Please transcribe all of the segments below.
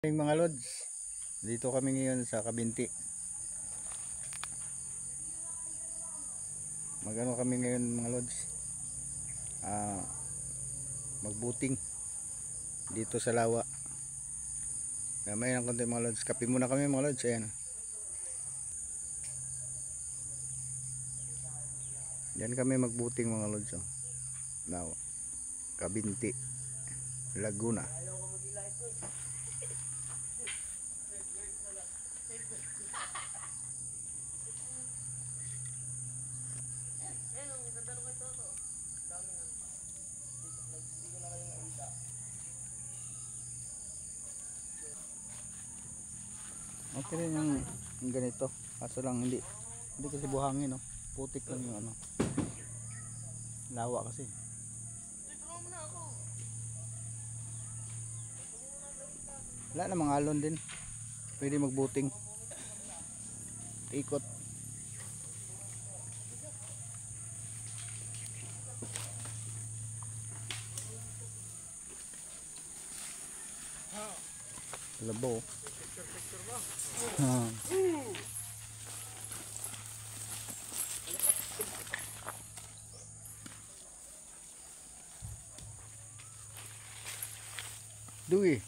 Mga lods, dito kami ngayon sa Kabinti. Magano kami ngayon mga lods, magbuting dito sa lawa. Gamay ng konti mga lods. Kape muna kami mga lods. Ayan, diyan kami magbuting mga lods. Lawa, Kabinti, Laguna. Okay rin yung ganito, kaso lang hindi kasi buhangin, no? Putik lang yung ano, lawa kasi. Wala namang alon din, pwede magbuting, ikot. Labo. Duwi.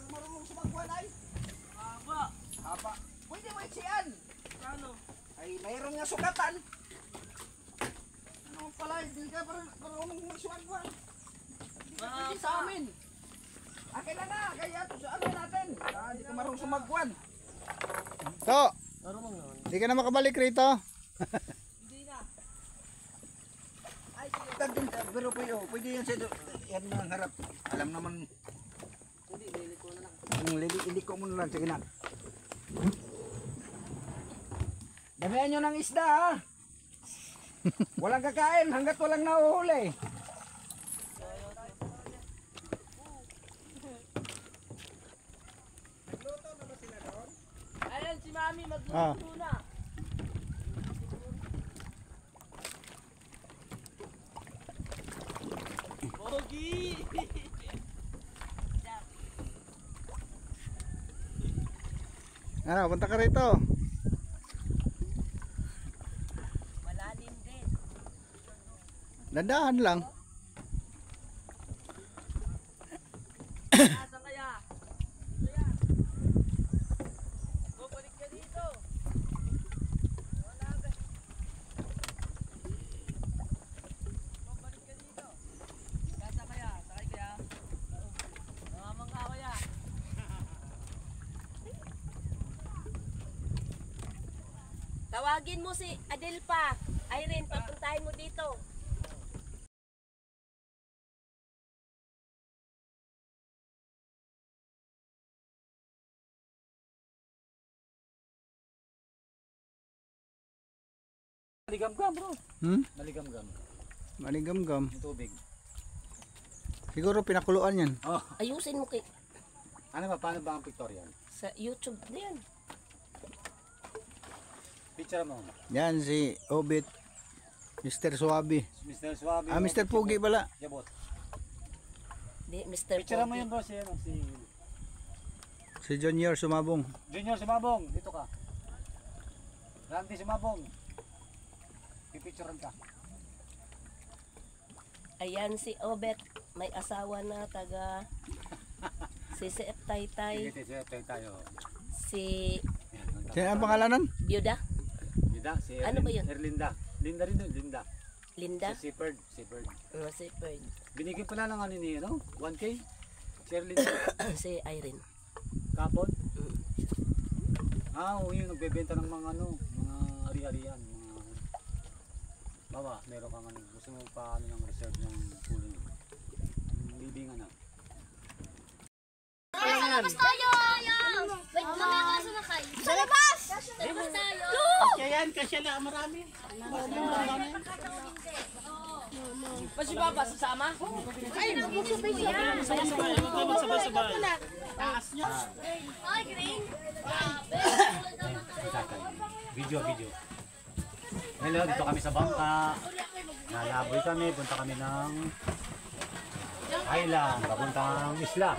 Marunong sumagwan ay? Haba. Pwede mo itsian. Ano? Ay, mayroon nga sugatan. Ano pala, hindi ka marunong magsumagwan. Hindi sa amin. Akin na, kaya ito sa ano natin. Hindi ka marunong sumagwan. So, hindi ka na makabalik rito. Hindi na. Ay, pero pwede yan sa yan ang harap. Alam naman. Hindi, liliko na lang. Liliko mo na lang, sige na. Damihan nyo ng isda ha. Walang kakain hanggat walang nahuhuli. Nagluto na ba sila doon? Ayan si Mami magluto na. Pogi! Ano, punta ka rito. Malalim din. Dandahan lang. Asa kaya? Kaya. Bumalik ka dito. Wala ka. Bumalik ka dito. Asa kaya? Sakay kaya? Mamang ka kaya? Tawagin mo si Adelpa. Irene, papuntahin mo dito. Maligam-gam bro. Maligam-gam. Maligam-gam. Yung tubig. Siguro pinakuluan yan. Oh. Ayusin mo Ano ba? Paano ba ang pictorial? sa YouTube na yan. Picture mo. Yan si Obit, Mr. Suabe. Mr. Suabe. Mr. Pugi pala. Jabot. Di, Mr. Picture mo Pogi. yun bro si Si Junior Sumabong. Junior Sumabong. Dito ka. Randy Sumabong. Pipicturean ka. Ayan si Obet. May asawa na taga si Sef Taytay. Sige, tayo. Si Sino ang pangalanan? Byuda. Linda, si Ano ba yun? Erlinda. Linda rin yun, Linda. Linda. Si Seaford. Si Ferd. Binigyan pala ng ano ni, ano? 1K? Si Erlinda. Si Irene. Kapon? Oo, yun, nagbebenta ng mga ano, mga ari-arian. Bawa, meron kang ano, gusto mo pa ano ng reserve ng pooling. Libingan na. Labas tayo! Wait, mamaya ka sumakay. Sa labas! Labas tayo! Mas si Baba, sasama? Ay, green! Video. Ngayon, dito kami sa bangka. Nalaboy kami, punta kami ng island, papuntang isla.